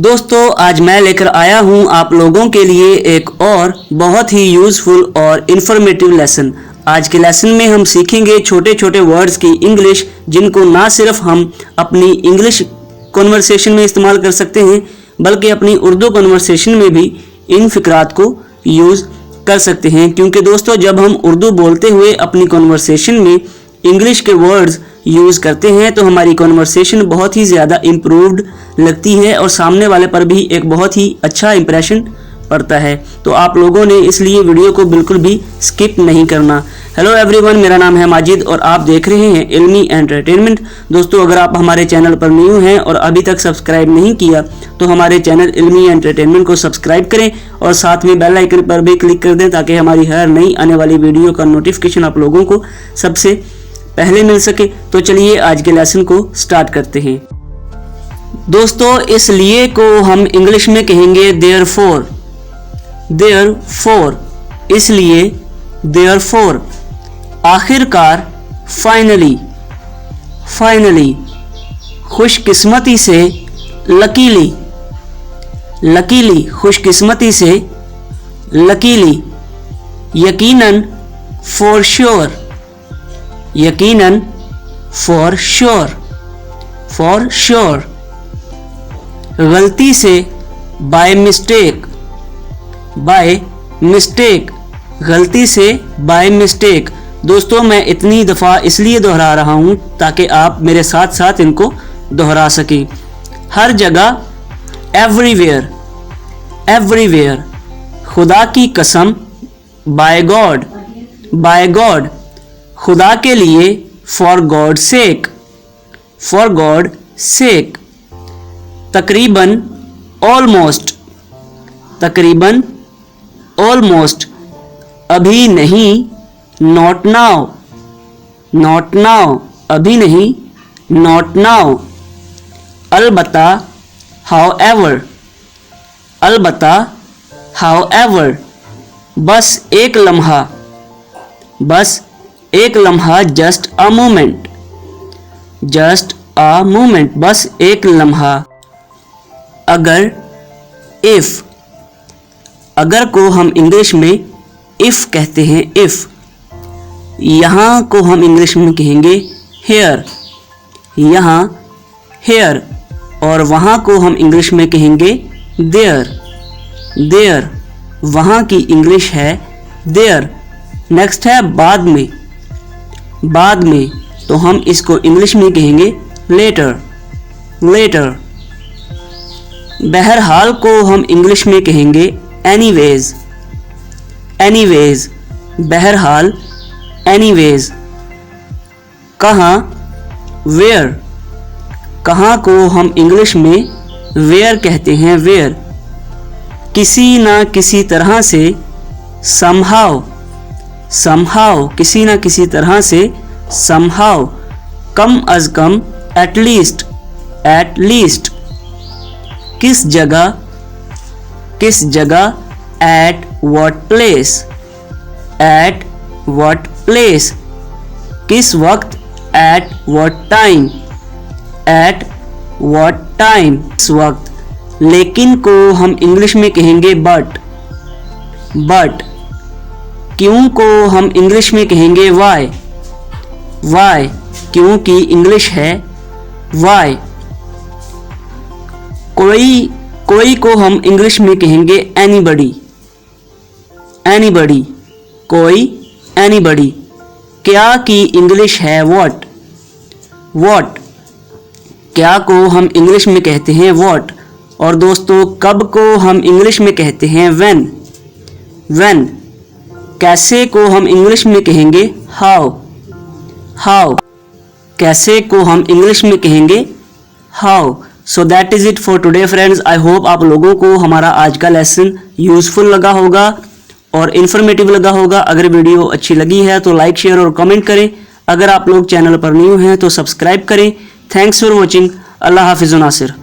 दोस्तों आज मैं लेकर आया हूं आप लोगों के लिए एक और बहुत ही यूज़फुल और इन्फॉर्मेटिव लेसन। आज के लेसन में हम सीखेंगे छोटे छोटे वर्ड्स की इंग्लिश, जिनको ना सिर्फ हम अपनी इंग्लिश कन्वर्सेशन में इस्तेमाल कर सकते हैं बल्कि अपनी उर्दू कन्वर्सेशन में भी इन फ़िक्रात को यूज़ कर सकते हैं। क्योंकि दोस्तों जब हम उर्दू बोलते हुए अपनी कन्वर्सेशन में इंग्लिश के वर्ड्स यूज़ करते हैं तो हमारी कन्वर्सेशन बहुत ही ज़्यादा इम्प्रूव्ड लगती है और सामने वाले पर भी एक बहुत ही अच्छा इंप्रेशन पड़ता है। तो आप लोगों ने इसलिए वीडियो को बिल्कुल भी स्किप नहीं करना। हेलो एवरीवन, मेरा नाम है माजिद और आप देख रहे हैं इल्मी एंटरटेनमेंट। दोस्तों अगर आप हमारे चैनल पर न्यू हैं और अभी तक सब्सक्राइब नहीं किया तो हमारे चैनल इल्मी एंटरटेनमेंट को सब्सक्राइब करें और साथ में बेल आइकन पर भी क्लिक कर दें ताकि हमारी हर नई आने वाली वीडियो का नोटिफिकेशन आप लोगों को सबसे पहले मिल सके। तो चलिए आज के लेसन को स्टार्ट करते हैं। दोस्तों इसलिए को हम इंग्लिश में कहेंगे देयरफॉर। देयरफॉर इसलिए, देयरफॉर आखिरकार, फाइनली। फाइनली खुशकिस्मती से, लकीली। लकीली खुशकिस्मती से, लकीली यकीनन, फॉर श्योर। यकीनन, फॉर श्योर। फॉर श्योर गलती से, बाय मिस्टेक। बाय मिस्टेक गलती से, बाय मिस्टेक। दोस्तों मैं इतनी दफ़ा इसलिए दोहरा रहा हूँ ताकि आप मेरे साथ साथ इनको दोहरा सकें। हर जगह, एवरीवेयर। एवरीवेयर खुदा की कसम, बाय गॉड। बाय गॉड खुदा के लिए, for God sake. For God sake तकरीबन, ऑलमोस्ट। तकरीबन, ऑलमोस्ट अभी नहीं, नॉट नाउ। नॉट नाउ अभी नहीं, नॉट नाउ अलबत्ता, हाउएवर। अलबत्ता, हाउएवर बस एक लम्हा। बस एक लम्हा, just a moment. Just a moment बस एक लम्हा। अगर, इफ। अगर को हम इंग्लिश में इफ कहते हैं, इफ। यहाँ को हम इंग्लिश में कहेंगे हेयर। यहाँ हेयर और वहाँ को हम इंग्लिश में कहेंगे देयर। देयर वहाँ की इंग्लिश है देयर। नेक्स्ट है बाद में। बाद में तो हम इसको इंग्लिश में कहेंगे लेटर। लेटर बहरहाल को हम इंग्लिश में कहेंगे एनीवेज। एनीवेज बहरहाल, एनीवेज कहाँ, वेयर। कहाँ को हम इंग्लिश में वेयर कहते हैं, वेयर। किसी ना किसी तरह से, समहाउ। समहाउ किसी ना किसी तरह से, समहाउ कम अज कम, एटलीस्ट। एटलीस्ट किस जगह। किस जगह, at what place. At what place किस वक्त, at what time. At what time इस वक्त। लेकिन को हम इंग्लिश में कहेंगे बट। बट क्यों को हम इंग्लिश में कहेंगे वाई। वाई क्यों की इंग्लिश है वाई। कोई को हम इंग्लिश में कहेंगे एनीबडी। एनीबडी कोई, एनीबडी। क्या की इंग्लिश है व्हाट। व्हाट क्या को हम इंग्लिश में कहते हैं व्हाट। और दोस्तों कब को हम इंग्लिश में कहते हैं व्हेन। व्हेन कैसे को हम इंग्लिश में कहेंगे हाउ। हाउ कैसे को हम इंग्लिश में कहेंगे how. So that is it for today friends. I hope आप लोगों को हमारा आज का लेसन यूज़फुल लगा होगा और इन्फॉर्मेटिव लगा होगा। अगर वीडियो अच्छी लगी है तो लाइक, शेयर और कमेंट करें। अगर आप लोग चैनल पर न्यू हैं तो सब्सक्राइब करें। Thanks for watching. अल्लाह हाफिज़ नासिर।